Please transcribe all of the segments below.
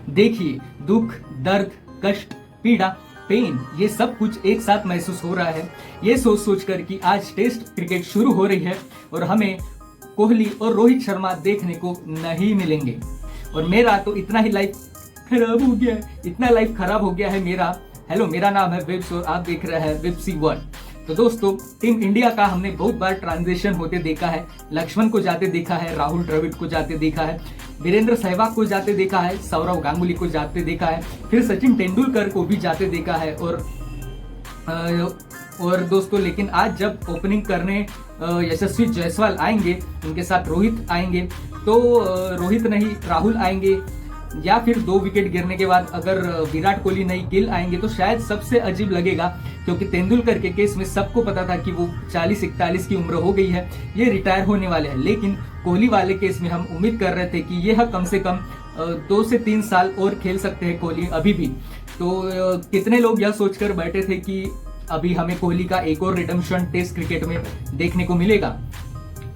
देखिए, दुख, दर्द, कष्ट, पीड़ा, पेन, ये सब कुछ एक साथ महसूस हो रहा है। ये सोच सोच कर कि आज टेस्ट क्रिकेट शुरू हो रही है और हमें कोहली और रोहित शर्मा देखने को नहीं मिलेंगे। और मेरा तो इतना ही लाइफ खराब हो गया है, इतना लाइफ खराब हो गया है मेरा। हेलो, मेरा नाम है विप्स और आप देख रहे हैं विप्सी वर्ल्ड। तो दोस्तों, टीम इंडिया का हमने बहुत बार ट्रांजिशन होते देखा है। लक्ष्मण को जाते देखा है, राहुल द्रविड़ को जाते देखा है, वीरेंद्र सहवाग को जाते देखा है, सौरव गांगुली को जाते देखा है, फिर सचिन तेंदुलकर को भी जाते देखा है। और दोस्तों, लेकिन आज जब ओपनिंग करने यशस्वी जायसवाल आएंगे, उनके साथ रोहित आएंगे, तो रोहित नहीं राहुल आएंगे, या फिर 2 विकेट गिरने के बाद अगर विराट कोहली नहीं गिल आएंगे तो शायद सबसे अजीब लगेगा। क्योंकि तेंदुलकर के केस में सबको पता था कि वो 40-41 की उम्र हो गई है, ये रिटायर होने वाले हैं। लेकिन कोहली वाले केस में हम उम्मीद कर रहे थे कि यह कम से कम 2 से 3 साल और खेल सकते हैं कोहली अभी भी। तो कितने लोग यह सोचकर बैठे थे कि अभी हमें कोहली का एक और रिडेम्पशन टेस्ट क्रिकेट में देखने को मिलेगा।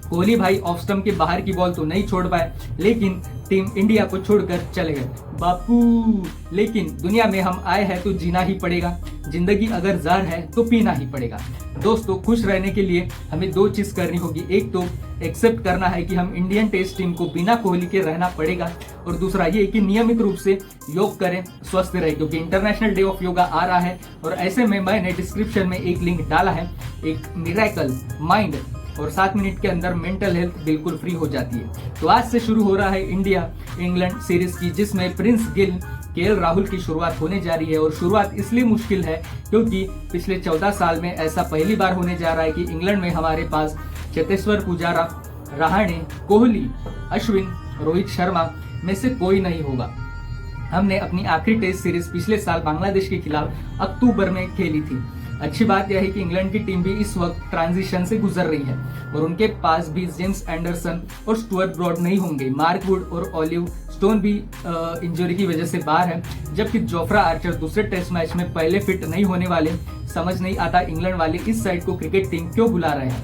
कोहली भाई ऑफ स्टंप के बाहर की बॉल तो नहीं छोड़ पाए, लेकिन टीम इंडिया को छोड़कर चले गए बापू। लेकिन दुनिया में हम आए हैं तो जीना ही पड़ेगा, जिंदगी अगर जहर है तो पीना ही पड़ेगा। दोस्तों, खुश रहने के लिए हमें 2 चीज करनी होगी। एक तो एक्सेप्ट करना है कि हम इंडियन टेस्ट टीम को बिना कोहली के रहना पड़ेगा, और दूसरा ये कि नियमित रूप से योग करें, स्वस्थ रहे, क्योंकि इंटरनेशनल डे ऑफ योगा आ रहा है। और ऐसे में मैंने डिस्क्रिप्शन में एक लिंक डाला है, एक मिरेकल माइंड, और 7 मिनट के अंदर मेंटल हेल्थ बिल्कुल फ्री हो जाती है। तो आज से शुरू हो रहा है इंडिया इंग्लैंड सीरीज की, जिसमें प्रिंस गिल, केएल राहुल की शुरुआत होने जा रही है। और शुरुआत इसलिए मुश्किल है क्योंकि पिछले 14 साल में ऐसा पहली बार होने जा रहा है कि इंग्लैंड में हमारे पास चेतेश्वर पुजारा, रहाणे, कोहली, अश्विन, रोहित शर्मा में से कोई नहीं होगा। हमने अपनी आखिरी टेस्ट सीरीज पिछले साल बांग्लादेश के खिलाफ अक्टूबर में खेली थी। अच्छी बात यह है कि इंग्लैंड की टीम भी इस वक्त ट्रांजिशन से गुजर रही है और उनके पास भी जेम्स एंडरसन और स्टुअर्ट ब्रॉड नहीं होंगे। मार्क वुड और ऑलिव स्टोन भी इंजरी की वजह से बाहर है, जबकि जोफ्रा आर्चर दूसरे टेस्ट मैच में पहले फिट नहीं होने वाले। समझ नहीं आता इंग्लैंड वाले इस साइड को क्रिकेट टीम क्यों बुला रहे हैं,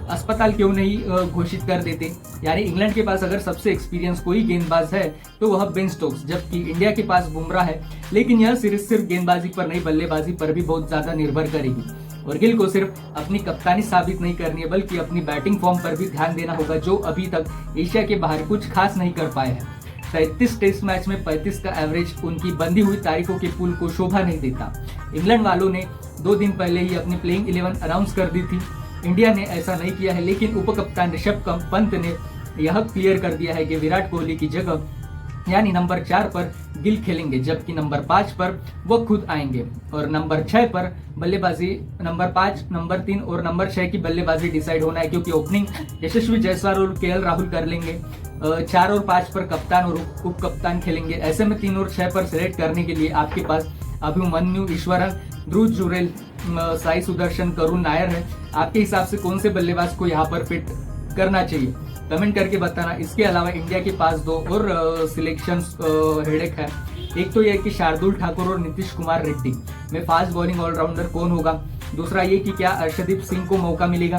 अस्पताल क्यों नहीं घोषित कर देते। यानी इंग्लैंड के पास अगर सबसे एक्सपीरियंस कोई गेंदबाज है तो वह बेन स्टोक्स, जबकि इंडिया के पास बुमराह है। लेकिन यह सीरीज सिर्फ गेंदबाजी पर नहीं, बल्लेबाजी पर भी बहुत ज्यादा निर्भर करेगी। और गिल को सिर्फ अपनी कप्तानी साबित नहीं करनी है, बल्कि अपनी बैटिंग फॉर्म पर भी ध्यान देना होगा, जो अभी तक एशिया के बाहर कुछ खास नहीं कर पाए हैं। 33 टेस्ट मैच में 35 का एवरेज उनकी बंधी हुई तारीखों के पुल को शोभा नहीं देता। इंग्लैंड वालों ने 2 दिन पहले ही अपनी प्लेइंग 11 अनाउंस कर दी थी। इंडिया ने ऐसा नहीं किया है, लेकिन उपकप्तान ऋषभ पंत ने यह क्लियर कर दिया है कि विराट कोहली की जगह यानी नंबर 4 पर गिल खेलेंगे, जबकि नंबर 5 पर वो खुद आएंगे। और नंबर 6 पर बल्लेबाजी, नंबर 5, नंबर 3 और नंबर 6 की बल्लेबाजी डिसाइड होना है, क्योंकि ओपनिंग यशस्वी जायसवाल और केएल राहुल कर लेंगे। 4 और 5 पर कप्तान और उप कप्तान खेलेंगे। ऐसे में 3 और 6 पर सिलेक्ट करने के लिए आपके पास अभिमन्यु ईश्वरन, ध्रुव जुरेल, साई सुदर्शन, करुण नायर है। आपके हिसाब से कौन से बल्लेबाज को यहाँ पर फिट करना चाहिए, कमेंट करके बताना। इसके अलावा इंडिया के पास 2 और सिलेक्शन हेडेक है। एक तो यह कि शार्दुल ठाकुर और नीतीश कुमार रेड्डी में फास्ट बॉलिंग ऑलराउंडर कौन होगा। दूसरा ये कि क्या अर्शदीप सिंह को मौका मिलेगा,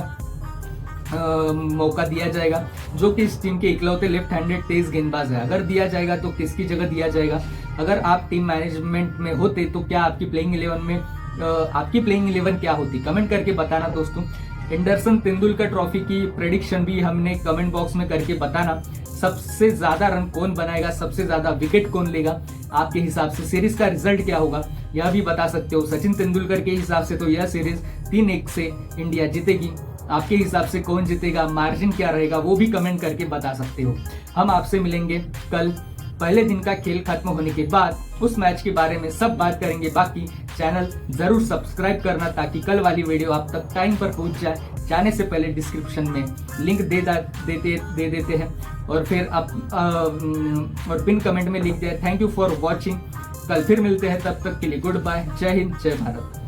मौका दिया जाएगा, जो कि इस टीम के इकलौते लेफ्ट हैंडेड तेज गेंदबाज है। अगर दिया जाएगा तो किसकी जगह दिया जाएगा। अगर आप टीम मैनेजमेंट में होते तो क्या आपकी प्लेइंग 11 में आपकी प्लेइंग 11 क्या होती, कमेंट करके बताना दोस्तों। एंडरसन तेंदुलकर ट्रॉफी की प्रेडिक्शन भी हमने कमेंट बॉक्स में करके बताना। सबसे ज्यादा रन कौन बनाएगा, सबसे ज्यादा विकेट कौन लेगा, आपके हिसाब से सीरीज का रिजल्ट क्या होगा, यह भी बता सकते हो। सचिन तेंदुलकर के हिसाब से तो यह सीरीज 3-1 से इंडिया जीतेगी। आपके हिसाब से कौन जीतेगा, मार्जिन क्या रहेगा, वो भी कमेंट करके बता सकते हो। हम आपसे मिलेंगे कल पहले दिन का खेल खत्म होने के बाद, उस मैच के बारे में सब बात करेंगे। बाकी चैनल जरूर सब्सक्राइब करना ताकि कल वाली वीडियो आप तक टाइम पर पहुंच जाए। जाने से पहले डिस्क्रिप्शन में लिंक दे देते हैं, और फिर आप और पिन कमेंट में लिख दिया। Thank you for watching. कल फिर मिलते हैं, तब तक के लिए गुड बाय, जय हिंद, जय भारत।